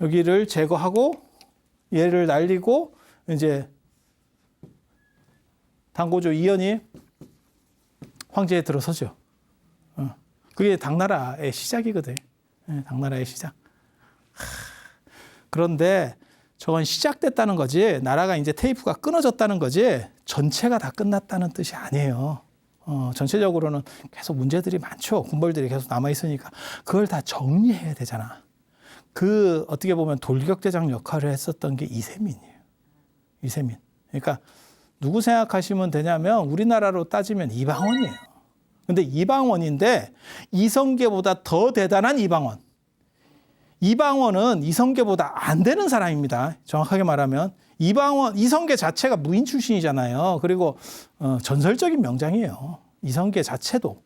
여기를 제거하고 얘를 날리고 이제 당고조 이연이 황제에 들어서죠. 그게 당나라의 시작이거든. 당나라의 시작. 그런데 저건 시작됐다는 거지, 나라가 이제 테이프가 끊어졌다는 거지, 전체가 다 끝났다는 뜻이 아니에요. 전체적으로는 계속 문제들이 많죠. 군벌들이 계속 남아있으니까. 그걸 다 정리해야 되잖아. 어떻게 보면 돌격대장 역할을 했었던 게 이세민이에요. 이세민. 그러니까 누구 생각하시면 되냐면 우리나라로 따지면 이방원이에요. 근데 이방원인데 이성계보다 더 대단한 이방원. 이방원은 이성계보다 안 되는 사람입니다. 정확하게 말하면. 이성계 자체가 무인 출신이잖아요. 그리고 전설적인 명장이에요. 이성계 자체도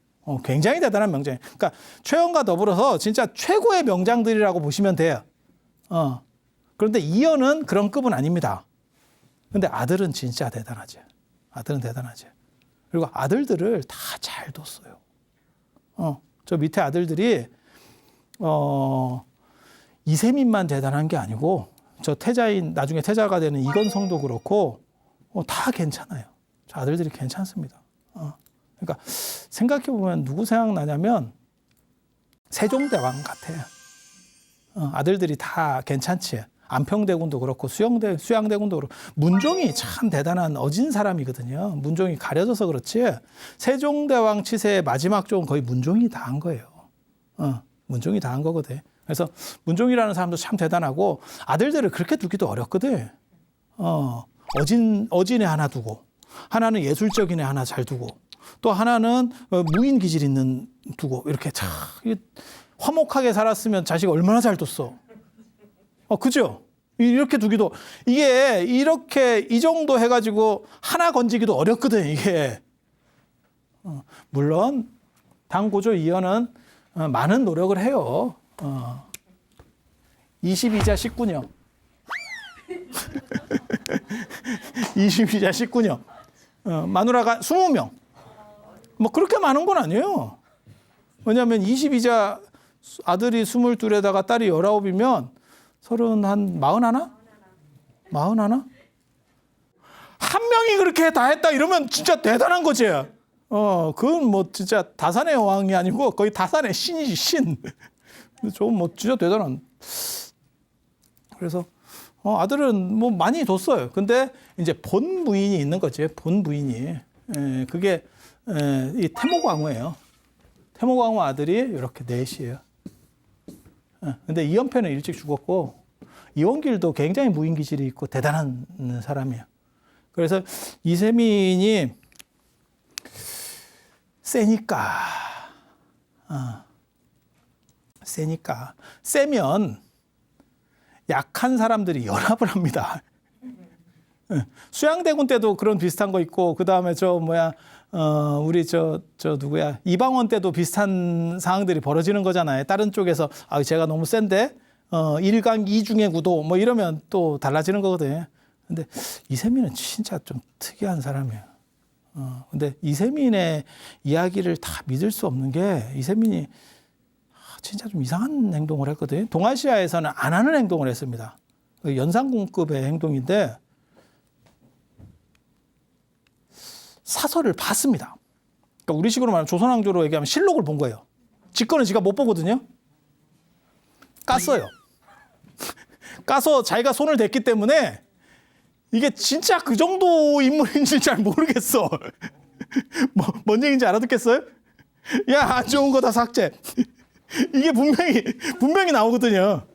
굉장히 대단한 명장이에요. 그러니까 최연과 더불어서 진짜 최고의 명장들이라고 보시면 돼요. 그런데 이연은 그런 급은 아닙니다. 근데 아들은 진짜 대단하지. 아들은 대단하지. 그리고 아들들을 다 잘 뒀어요. 저 밑에 아들들이 이세민만 대단한 게 아니고 저 태자인 나중에 태자가 되는 이건성도 그렇고 다 괜찮아요. 저 아들들이 괜찮습니다. 그러니까 생각해 보면 누구 생각나냐면 세종대왕 같아요. 아들들이 다 괜찮지. 안평대군도 그렇고 수양대군도 그렇고 문종이 참 대단한 어진 사람이거든요. 문종이 가려져서 그렇지 세종대왕 치세의 마지막 쪽은 거의 문종이 다 한 거예요. 문종이 다 한 거거든. 그래서 문종이라는 사람도 참 대단하고 아들들을 그렇게 두기도 어렵거든. 어진애 하나 두고 하나는 예술적인 애 하나 잘 두고 또 하나는 무인 기질 있는 두고 이렇게 참 화목하게 살았으면 자식 얼마나 잘 뒀어. 그죠? 이렇게 두기도 이게 이렇게 이 정도 해가지고 하나 건지기도 어렵거든 이게. 물론 당고조 이연은 많은 노력을 해요. 22자 19녀. 22자 19녀. 마누라가 20명. 뭐 그렇게 많은 건 아니에요. 왜냐하면 22자 아들이 22에다가 딸이 19이면 41? 41? 한 명이 그렇게 다 했다 이러면 진짜 대단한 거지. 그건 뭐 진짜 다산의 왕이 아니고 거의 다산의 신이지, 신. 좀 뭐 진짜 대단한. 그래서 아들은 뭐 많이 뒀어요. 근데 이제 본 부인이 있는 거지. 본 부인이. 그게 이 태모광후예요. 태모광후 아들이 이렇게 넷이에요. 근데 이연패는 일찍 죽었고 이원길도 굉장히 무인 기질이 있고 대단한 사람이에요. 그래서 이세민이 세면 약한 사람들이 연합을 합니다. 수양대군 때도 그런 비슷한 거 있고 그 다음에 우리 누구야 이방원 때도 비슷한 상황들이 벌어지는 거잖아요. 다른 쪽에서 제가 너무 센데 1강 2중의 구도 뭐 이러면 또 달라지는 거거든요. 근데 이세민은 진짜 좀 특이한 사람이에요. 근데 이세민의 이야기를 다 믿을 수 없는 게 이세민이 진짜 좀 이상한 행동을 했거든요. 동아시아에서는 안 하는 행동을 했습니다. 연산군급의 행동인데 사설을 봤습니다. 그러니까 우리식으로 말하면 조선왕조로 얘기하면 실록을 본 거예요. 직권은 지가 못 보거든요. 깠어요. 까서 자기가 손을 댔기 때문에 이게 진짜 그 정도 인물인지 잘 모르겠어. 뭔 얘기인지 알아듣겠어요? 야, 안 좋은 거 다 삭제. 이게 분명히 나오거든요.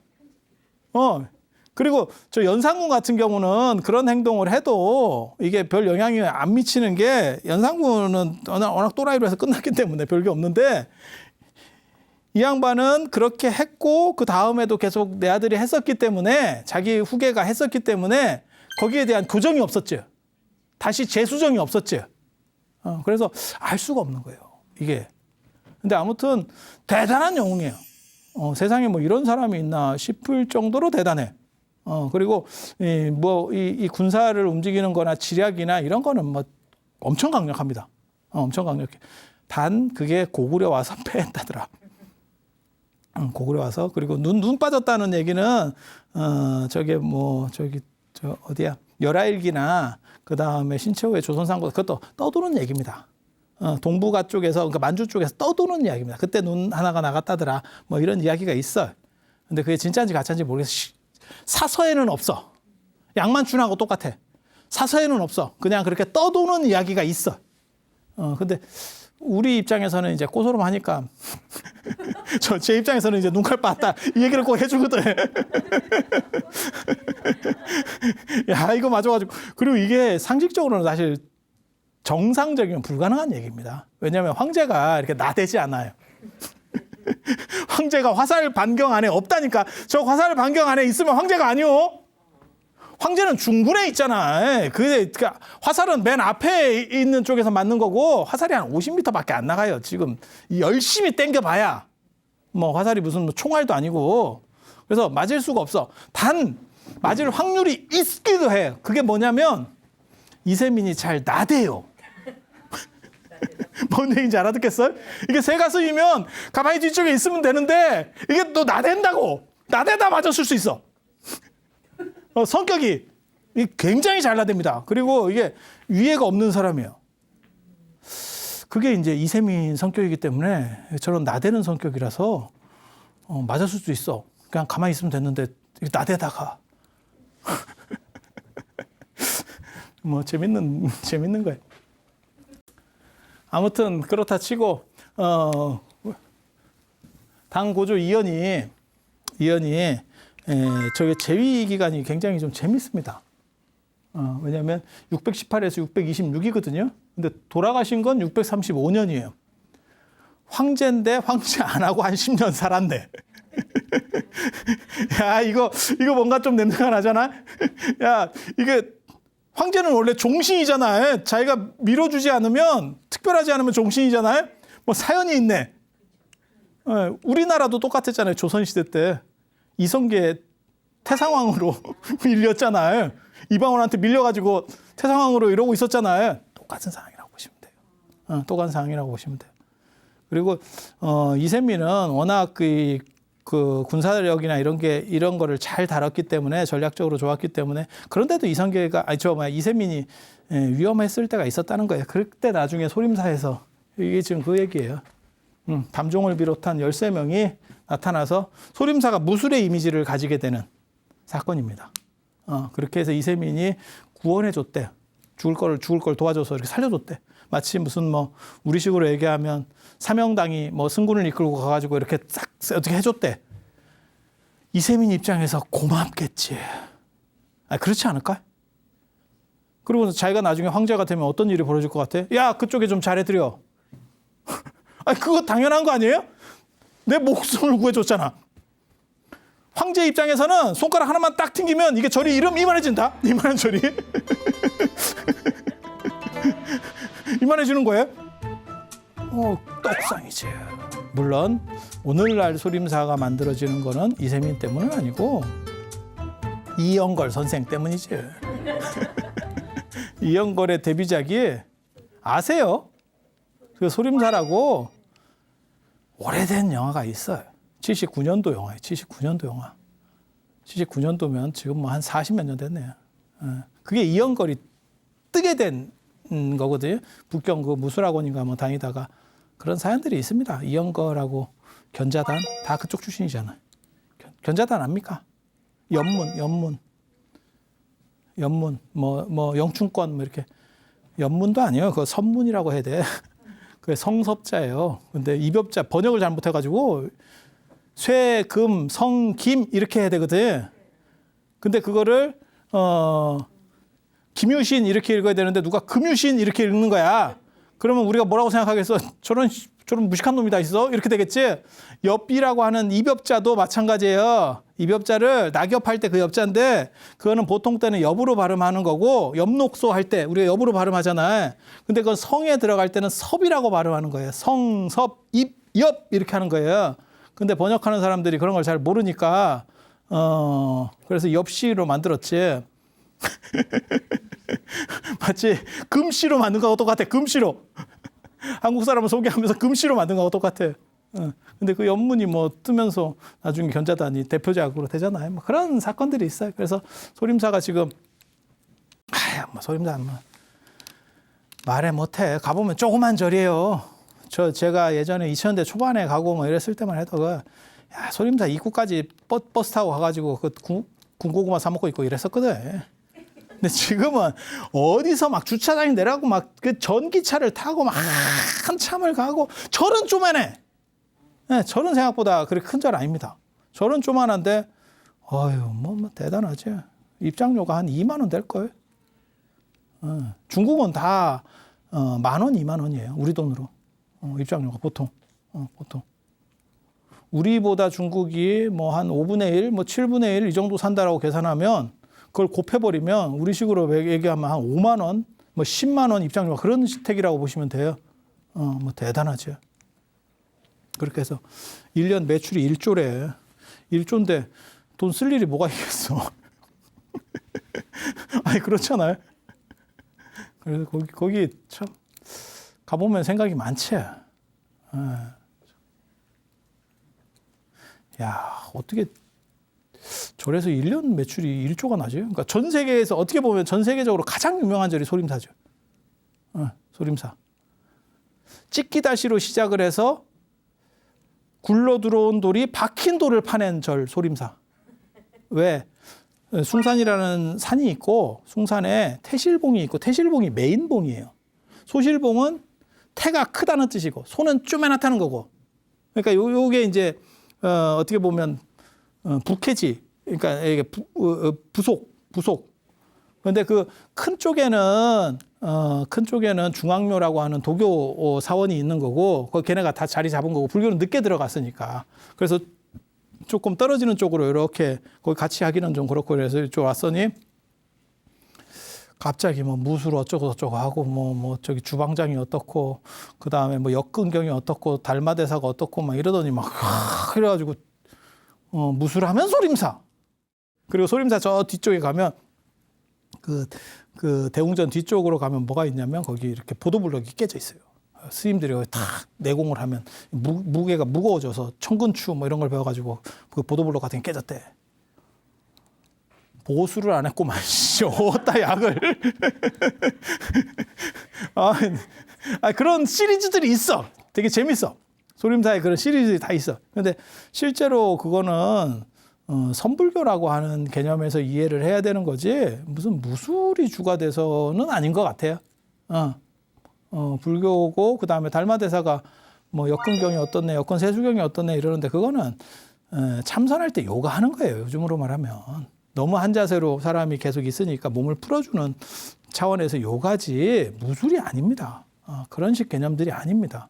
그리고 저 연산군 같은 경우는 그런 행동을 해도 이게 별 영향이 안 미치는 게 연산군은 워낙 또라이로 해서 끝났기 때문에 별게 없는데 이 양반은 그렇게 했고 그 다음에도 계속 내 아들이 했었기 때문에 자기 후계가 했었기 때문에 거기에 대한 교정이 없었죠. 다시 재수정이 없었죠. 그래서 알 수가 없는 거예요. 이게. 근데 아무튼 대단한 영웅이에요. 세상에 뭐 이런 사람이 있나 싶을 정도로 대단해. 그리고 이 군사를 움직이는 거나 지략이나 이런 거는 뭐 엄청 강력합니다. 엄청 강력해. 단 그게 고구려 와서 패했다더라. 고구려 와서 그리고 눈 빠졌다는 얘기는 저 어디야 열하일기나 그 다음에 신채호의 조선상고 그것도 떠도는 얘기입니다. 동북아 쪽에서 그러니까 만주 쪽에서 떠도는 이야기입니다. 그때 눈 하나가 나갔다더라 뭐 이런 이야기가 있어요. 근데 그게 진짜인지 가짜인지 모르겠어. 사서에는 없어. 양만춘하고 똑같아. 사서에는 없어. 그냥 그렇게 떠도는 이야기가 있어. 근데 우리 입장에서는 이제 꼬소름 하니까 제 입장에서는 이제 눈깔 빠았다 이 얘기를 꼭 해주거든. 야 이거 맞아가지고 그리고 이게 상식적으로는 사실 정상적이면 불가능한 얘기입니다. 왜냐하면 황제가 이렇게 나대지 않아요. 황제가 화살 반경 안에 없다니까. 저 화살 반경 안에 있으면 황제가 아니오. 황제는 중군에 있잖아. 그러니까 화살은 맨 앞에 있는 쪽에서 맞는 거고 화살이 한 50m밖에 안 나가요. 지금 열심히 당겨봐야 뭐 화살이 무슨 총알도 아니고 그래서 맞을 수가 없어. 단 맞을 확률이 있기도 해. 그게 뭐냐면 이세민이 잘 나대요. 뭔 얘기인지 알아듣겠어요? 이게 새 가슴이면 가만히 뒤쪽에 있으면 되는데 이게 또 나댄다고. 나대다 맞았을 수 있어. 성격이 굉장히 잘 나댑니다. 그리고 이게 위해가 없는 사람이에요. 그게 이제 이세민 성격이기 때문에 저런 나대는 성격이라서 맞았을 수도 있어. 그냥 가만히 있으면 됐는데 나대다가 뭐 재밌는 거예요. 아무튼 그렇다 치고 당 고조 이연이 저게 재위 기간이 굉장히 좀 재밌습니다. 왜냐하면 618에서 626이거든요. 근데 돌아가신 건 635년이에요. 황제인데 황제 안 하고 한 10년 살았네. 야 이거 뭔가 좀 냄새가 나잖아. 야 이게 황제는 원래 종신이잖아요. 자기가 밀어주지 않으면 특별하지 않으면 종신이잖아요. 뭐 사연이 있네. 우리나라도 똑같았잖아요. 조선시대 때 이성계 태상왕으로 밀렸잖아요. 이방원한테 밀려가지고 태상왕으로 이러고 있었잖아요. 똑같은 상황이라고 보시면 돼요. 똑같은 상황이라고 보시면 돼요. 그리고 이세민은 워낙 그 군사력이나 이런 거를 잘 다뤘기 때문에 전략적으로 좋았기 때문에 그런데도 이세민이 위험했을 때가 있었다는 거예요. 그때 나중에 소림사에서 이게 지금 그 얘기예요. 담종을 비롯한 13명이 나타나서 소림사가 무술의 이미지를 가지게 되는 사건입니다. 그렇게 해서 이세민이 구원해 줬대. 죽을 걸 도와줘서 이렇게 살려줬대. 마치 무슨 뭐 우리식으로 얘기하면 사명당이 뭐 승군을 이끌고 가가지고 이렇게 싹 어떻게 해줬대. 이세민 입장에서 고맙겠지. 그렇지 않을까? 그리고 자기가 나중에 황제가 되면 어떤 일이 벌어질 것 같아? 야 그쪽에 좀 잘해드려. 그거 당연한 거 아니에요? 내 목숨을 구해줬잖아. 황제 입장에서는 손가락 하나만 딱 튕기면 이게 절이 이만해진다. 이만한 절이. 이만해지는 거예요. 떡상이지. 물론 오늘날 소림사가 만들어지는 거는 이세민 때문은 아니고 이영걸 선생 때문이지. 이영걸의 데뷔작이 아세요? 그 소림사라고 오래된 영화가 있어요. 79년도 영화예요. 79년도 영화. 79년도면 지금 뭐 한 40몇 년 됐네요. 그게 이영걸이 뜨게 된 거거든요. 북경 그 무술학원인가 뭐 다니다가 그런 사연들이 있습니다. 이영걸하고 견자단 다 그쪽 출신이잖아요. 견자단 압니까? 연문 뭐 영춘권 뭐 이렇게 연문도 아니에요. 그거 선문이라고 해야 돼. 그게 성섭자예요. 근데 입엽자 번역을 잘못해가지고 쇠, 금, 성, 김 이렇게 해야 되거든. 근데 그거를 김유신 이렇게 읽어야 되는데 누가 금유신 이렇게 읽는 거야. 그러면 우리가 뭐라고 생각하겠어? 저런 무식한 놈이 다 있어? 이렇게 되겠지? 엽이라고 하는 입엽자도 마찬가지예요. 입엽자를 낙엽할 때 그 엽자인데 그거는 보통 때는 엽으로 발음하는 거고 엽록소 할 때 우리가 엽으로 발음하잖아요. 근데 그건 성에 들어갈 때는 섭이라고 발음하는 거예요. 성, 섭, 입, 엽 이렇게 하는 거예요. 근데 번역하는 사람들이 그런 걸 잘 모르니까 그래서 엽시로 만들었지. 마치 금시로 만든 거하고 똑같아. 금시로. 한국 사람을 소개하면서 금시로 만든 거하고 똑같아. 근데 그 연문이 뭐 뜨면서 나중에 견자단이 대표작으로 되잖아요. 뭐 그런 사건들이 있어요. 그래서 소림사가 지금 뭐 소림사 뭐 말해 못해. 가보면 조그만 절이에요. 제가 예전에 2000년대 초반에 가고 뭐 이랬을 때만 해도 야, 소림사 입구까지 버스 타고 가가지고 그 군고구마 사 먹고 있고 이랬었거든. 근데 지금은 어디서 막 주차장에 내려가고 막 그 전기차를 타고 막 한참을 가고 절은 쪼매네. 네, 절은 생각보다 그렇게 큰 절 아닙니다. 절은 쪼만한데 어휴 뭐 대단하지. 입장료가 한 2만 원 될 거예요. 중국은 다 10,000원, 2만 원이에요. 우리 돈으로. 입장료가 보통. 우리보다 중국이 뭐 한 5분의 1, 뭐 7분의 1 이 정도 산다라고 계산하면 그걸 곱해버리면 우리식으로 얘기하면 한 5만 원, 뭐 10만 원 입장료가 그런 시택이라고 보시면 돼요. 뭐 대단하죠. 그렇게 해서 1년 매출이 1조래. 1조인데 돈 쓸 일이 뭐가 있겠어. 아니 그렇잖아요. 그래서 거기 참 가보면 생각이 많지. 야 어떻게 절에서 1년 매출이 1조가 나죠? 그러니까 전 세계에서 어떻게 보면 전 세계적으로 가장 유명한 절이 소림사죠. 소림사. 찍기다시로 시작을 해서 굴러 들어온 돌이 박힌 돌을 파낸 절 소림사. 왜? 숭산이라는 산이 있고 숭산에 태실봉이 있고 태실봉이 메인봉이에요. 소실봉은 태가 크다는 뜻이고 소는 쪼매나타는 거고. 그러니까 요게 이제 어떻게 보면 부캐지. 그러니까 이게 부속. 그런데 그 큰 쪽에는 중앙묘라고 하는 도교 사원이 있는 거고, 그 걔네가 다 자리 잡은 거고, 불교는 늦게 들어갔으니까. 그래서 조금 떨어지는 쪽으로 이렇게 거기 같이 하기는 좀 그렇고 그래서 이쪽 왔더니 갑자기 뭐 무술 어쩌고 저쩌고 하고 뭐 저기 주방장이 어떻고 그 다음에 뭐 역근경이 어떻고 달마대사가 어떻고 막 이러더니 막 그래가지고 무술하면 소림사. 그리고 소림사 저 뒤쪽에 가면 그 대웅전 뒤쪽으로 가면 뭐가 있냐면 거기 이렇게 보도블럭이 깨져 있어요. 스님들이 다 내공을 하면 무게가 무거워져서 천근추 뭐 이런 걸 배워가지고 그 보도블럭 같은 게 깨졌대. 보수를 안 했구만. 어따 약을. 그런 시리즈들이 있어. 되게 재밌어. 소림사에 그런 시리즈들이 다 있어. 근데 실제로 그거는 선불교라고 하는 개념에서 이해를 해야 되는 거지 무슨 무술이 주가 돼서는 아닌 것 같아요. 불교고 그 다음에 달마대사가 뭐 역근경이 어떻네, 역근세수경이 어떻네 이러는데 그거는 참선할 때 요가하는 거예요. 요즘으로 말하면 너무 한 자세로 사람이 계속 있으니까 몸을 풀어주는 차원에서 요가지 무술이 아닙니다. 그런 식 개념들이 아닙니다.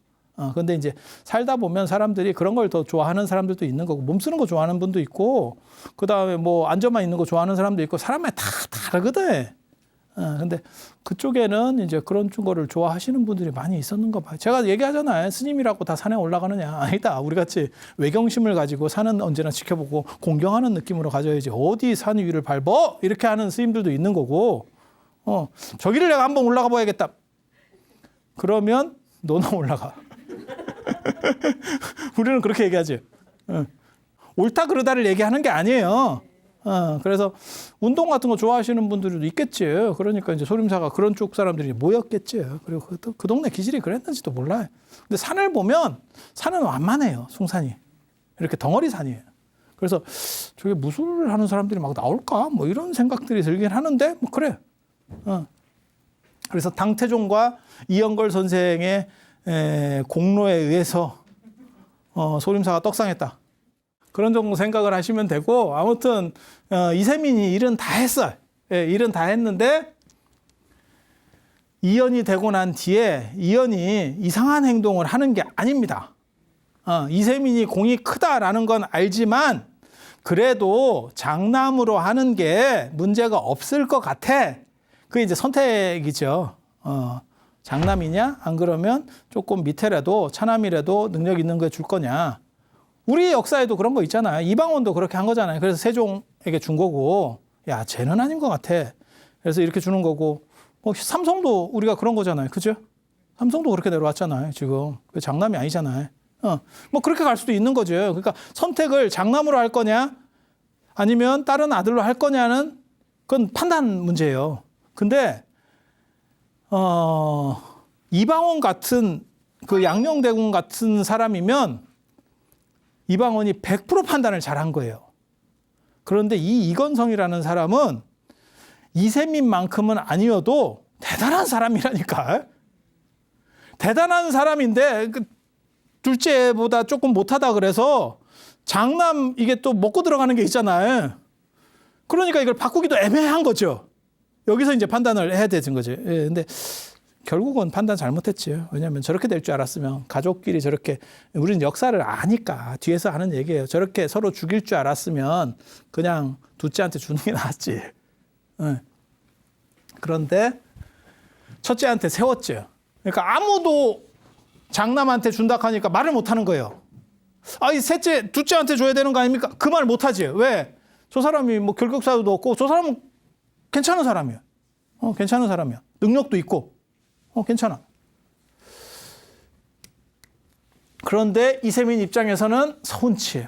근데 이제 살다 보면 사람들이 그런 걸 더 좋아하는 사람들도 있는 거고, 몸 쓰는 거 좋아하는 분도 있고, 그 다음에 뭐 앉아만 있는 거 좋아하는 사람도 있고, 사람마다 다 다르거든. 근데 그쪽에는 이제 그런 거를 좋아하시는 분들이 많이 있었는가 봐요. 제가 얘기하잖아요. 스님이라고 다 산에 올라가느냐. 아니다. 우리 같이 외경심을 가지고 산은 언제나 지켜보고 공경하는 느낌으로 가져야지. 어디 산 위를 밟어? 이렇게 하는 스님들도 있는 거고, 저기를 내가 한번 올라가 봐야겠다. 그러면 너는 올라가. 우리는 그렇게 얘기하지. 옳다 그르다를 얘기하는 게 아니에요. 그래서 운동 같은 거 좋아하시는 분들도 있겠지. 그러니까 이제 소림사가 그런 쪽 사람들이 모였겠지. 그리고 그 동네 기질이 그랬는지도 몰라요. 근데 산을 보면 산은 완만해요. 숭산이. 이렇게 덩어리 산이에요. 그래서 저게 무술을 하는 사람들이 막 나올까? 뭐 이런 생각들이 들긴 하는데 뭐 그래. 그래서 당태종과 이영걸 선생의 공로에 의해서 소림사가 떡상했다. 그런 정도 생각을 하시면 되고, 아무튼 이세민이 일은 다 했어요. 일은 다 했는데 이연이 되고 난 뒤에 이연이 이상한 행동을 하는 게 아닙니다. 이세민이 공이 크다라는 건 알지만 그래도 장남으로 하는 게 문제가 없을 것 같아. 그게 이제 선택이죠. 장남이냐? 안 그러면 조금 밑에라도 차남이라도 능력 있는 거 줄 거냐? 우리 역사에도 그런 거 있잖아요. 이방원도 그렇게 한 거잖아요. 그래서 세종에게 준 거고, 야, 쟤는 아닌 것 같아. 그래서 이렇게 주는 거고, 삼성도 우리가 그런 거잖아요. 그죠? 삼성도 그렇게 내려왔잖아요. 지금. 장남이 아니잖아요. 뭐 그렇게 갈 수도 있는 거죠. 그러니까 선택을 장남으로 할 거냐 아니면 다른 아들로 할 거냐는 그건 판단 문제예요. 근데 이방원 같은 그 양녕대군 같은 사람이면 이방원이 100% 판단을 잘한 거예요. 그런데 이 이건성이라는 사람은 이세민만큼은 아니어도 대단한 사람이라니까. 대단한 사람인데 그 둘째보다 조금 못하다 그래서 장남 이게 또 먹고 들어가는 게 있잖아요. 그러니까 이걸 바꾸기도 애매한 거죠. 여기서 이제 판단을 해야 되는 거죠. 예, 근데 결국은 판단 잘못했죠. 왜냐하면 저렇게 될 줄 알았으면 가족끼리 저렇게 우리는 역사를 아니까 뒤에서 하는 얘기예요. 저렇게 서로 죽일 줄 알았으면 그냥 둘째한테 주는 게 나았지. 예. 그런데 첫째한테 세웠죠. 그러니까 아무도 장남한테 준다 하니까 말을 못 하는 거예요. 아, 이 셋째, 둘째한테 줘야 되는 거 아닙니까? 그 말 못 하지. 왜? 저 사람이 뭐 결격사유도 없고 저 사람은 괜찮은 사람이야. 괜찮은 사람이야. 능력도 있고. 괜찮아. 그런데 이세민 입장에서는 서운치.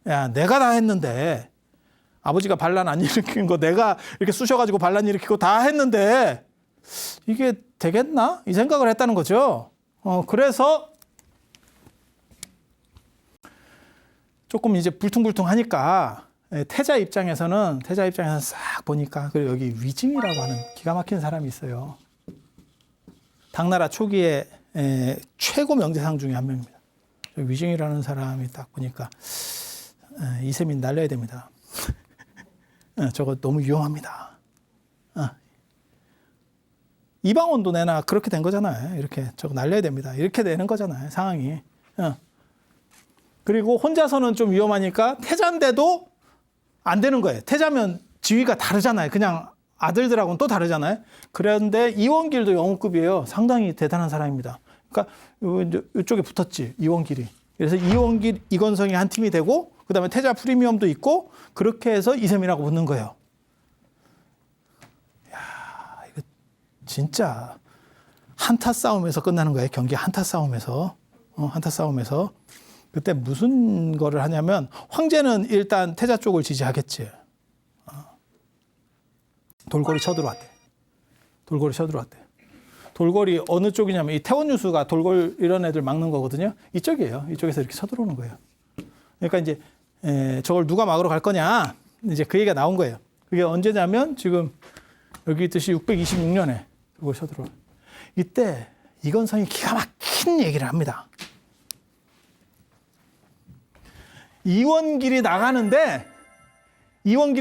야, 내가 다 했는데 아버지가 반란 안 일으킨 거 내가 이렇게 쑤셔가지고 반란 일으키고 다 했는데 이게 되겠나? 이 생각을 했다는 거죠. 그래서 조금 이제 불퉁불퉁하니까 태자 입장에서는 싹 보니까 그리고 여기 위증이라고 하는 기가 막힌 사람이 있어요. 당나라 초기에 최고 명재상 중에 한 명입니다. 위증이라는 사람이 딱 보니까 이세민 날려야 됩니다. 저거 너무 위험합니다. 이방원도 내나 그렇게 된 거잖아요. 이렇게 저거 날려야 됩니다. 이렇게 되는 거잖아요. 상황이. 그리고 혼자서는 좀 위험하니까 태자인데도 안 되는 거예요. 태자면 지위가 다르잖아요. 그냥 아들들하고는 또 다르잖아요. 그런데 이원길도 영웅급이에요. 상당히 대단한 사람입니다. 그러니까 이쪽에 붙었지. 이원길이. 그래서 이원길, 이건성이 한 팀이 되고 그다음에 태자 프리미엄도 있고 그렇게 해서 이세민하고 붙는 거예요. 야, 이거 진짜 한타 싸움에서 끝나는 거예요. 경기 한타 싸움에서. 한타 싸움에서. 그때 무슨 거를 하냐면 황제는 일단 태자 쪽을 지지하겠지. 돌고래 쳐들어왔대. 돌고래 어느 쪽이냐면 이 태원유수가 돌골 이런 애들 막는 거거든요. 이쪽이에요. 이쪽에서 이렇게 쳐들어오는 거예요. 그러니까 이제 저걸 누가 막으러 갈 거냐. 이제 그 얘기가 나온 거예요. 그게 언제냐면 지금 여기 있듯이 626년에 그걸 쳐들어와요. 이때 이건성이 기가 막힌 얘기를 합니다. 이원길이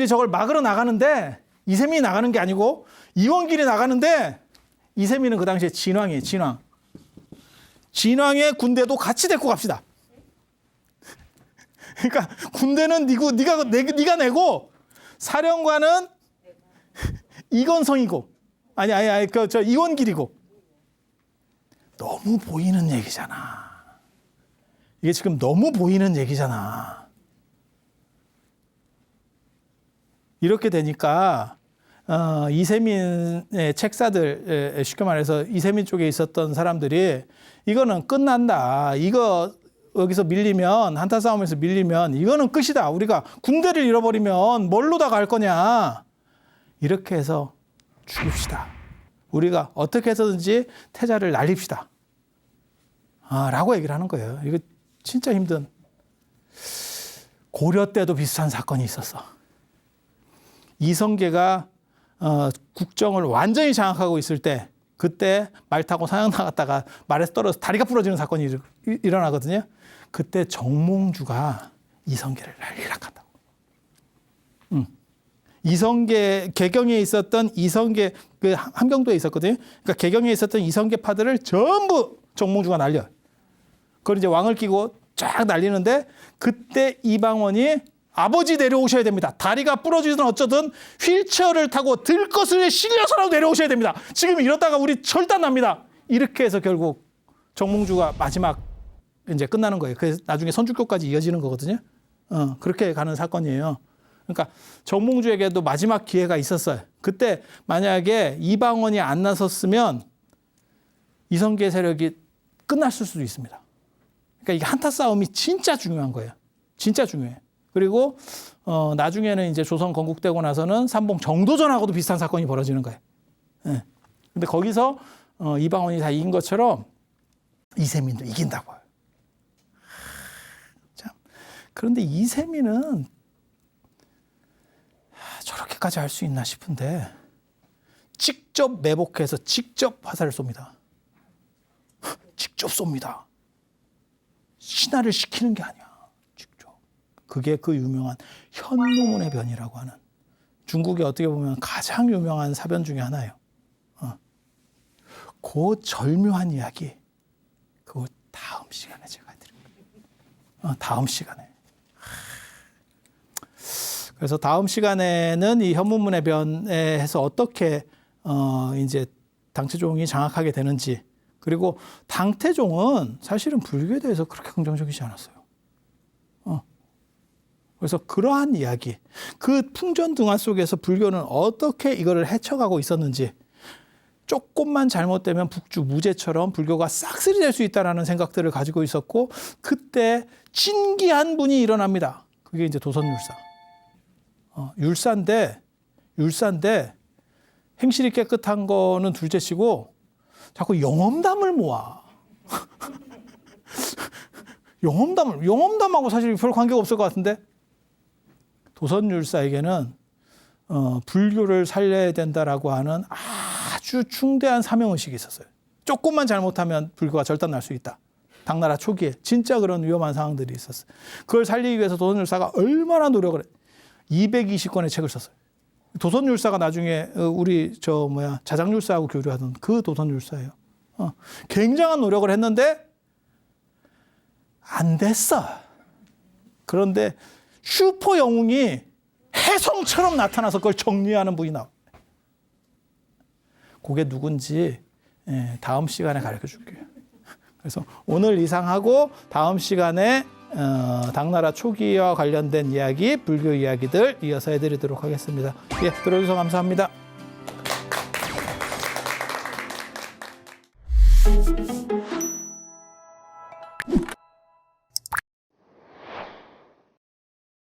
저걸 막으러 나가는데 이세민이 나가는 게 아니고 이원길이 나가는데 이세민은 그 당시에 진왕이에요. 진왕의 군대도 같이 데리고 갑시다. 그러니까 군대는 네가 내고 사령관은 이건성이고 아니 저 이원길이고 너무 보이는 얘기잖아. 이게 지금 너무 보이는 얘기잖아. 이렇게 되니까 이세민의 책사들 쉽게 말해서 이세민 쪽에 있었던 사람들이 이거는 끝난다. 이거 여기서 밀리면 한타 싸움에서 밀리면 이거는 끝이다. 우리가 군대를 잃어버리면 뭘로다 갈 거냐. 이렇게 해서 죽입시다. 우리가 어떻게 해서든지 태자를 날립시다. 라고 얘기를 하는 거예요. 이거 진짜 힘든. 고려 때도 비슷한 사건이 있었어. 이성계가 국정을 완전히 장악하고 있을 때 그때 말 타고 사냥 나갔다가 말에서 떨어져서 다리가 부러지는 사건이 일어나거든요. 그때 정몽주가 이성계를 날리락한다고. 이성계 개경에 있었던 이성계 그 함경도에 있었거든요. 그러니까 개경에 있었던 이성계 파들을 전부 정몽주가 날려. 그걸 이제 왕을 끼고 쫙 날리는데 그때 이방원이 아버지 내려오셔야 됩니다. 다리가 부러지든 어쩌든 휠체어를 타고 들것을 실려서라도 내려오셔야 됩니다. 지금 이러다가 우리 철단 납니다. 이렇게 해서 결국 정몽주가 마지막 이제 끝나는 거예요. 그래서 나중에 선주교까지 이어지는 거거든요. 그렇게 가는 사건이에요. 그러니까 정몽주에게도 마지막 기회가 있었어요. 그때 만약에 이방원이 안 나섰으면 이성계 세력이 끝났을 수도 있습니다. 그러니까 이게 한타 싸움이 진짜 중요한 거예요. 진짜 중요해. 그리고 나중에는 이제 조선 건국되고 나서는 삼봉 정도전하고도 비슷한 사건이 벌어지는 거예요. 예. 근데 거기서 이방원이 다 이긴 것처럼 이세민도 이긴다고요. 참. 그런데 이세민은 저렇게까지 할 수 있나 싶은데 직접 매복해서 직접 화살을 쏩니다. 직접 쏩니다. 신하를 시키는 게 아니야. 직접. 그게 그 유명한 현무문의 변이라고 하는 중국의 어떻게 보면 가장 유명한 사변 중에 하나예요. 그 절묘한 이야기 그거 다음 시간에 제가 드릴게요. 다음 시간에. 그래서 다음 시간에는 이 현무문의 변에서 어떻게 이제 당태종이 장악하게 되는지, 그리고 당태종은 사실은 불교에 대해서 그렇게 긍정적이지 않았어요. 그래서 그러한 이야기, 그 풍전등화 속에서 불교는 어떻게 이거를 헤쳐가고 있었는지, 조금만 잘못되면 북주 무제처럼 불교가 싹쓸이 될 수 있다는 생각들을 가지고 있었고, 그때 진기한 분이 일어납니다. 그게 이제 도선율사. 율사인데 행실이 깨끗한 거는 둘째치고 자꾸 영험담을 모아. 영험담하고 사실 별 관계가 없을 것 같은데, 도선율사에게는 불교를 살려야 된다라고 하는 아주 중대한 사명의식이 있었어요. 조금만 잘못하면 불교가 절단날 수 있다. 당나라 초기에 진짜 그런 위험한 상황들이 있었어요. 그걸 살리기 위해서 도선율사가 얼마나 노력을 했어요. 220권의 책을 썼어요. 도선율사가 나중에 우리 자장율사하고 교류하던 그 도선율사예요. 굉장한 노력을 했는데 안 됐어. 그런데 슈퍼 영웅이 혜성처럼 나타나서 그걸 정리하는 분이 나와요. 그게 누군지 다음 시간에 가르쳐 줄게요. 그래서 오늘 이상하고 다음 시간에 당나라 초기와 관련된 이야기, 불교 이야기들 이어서 해드리도록 하겠습니다. 예, 들어주셔서 감사합니다.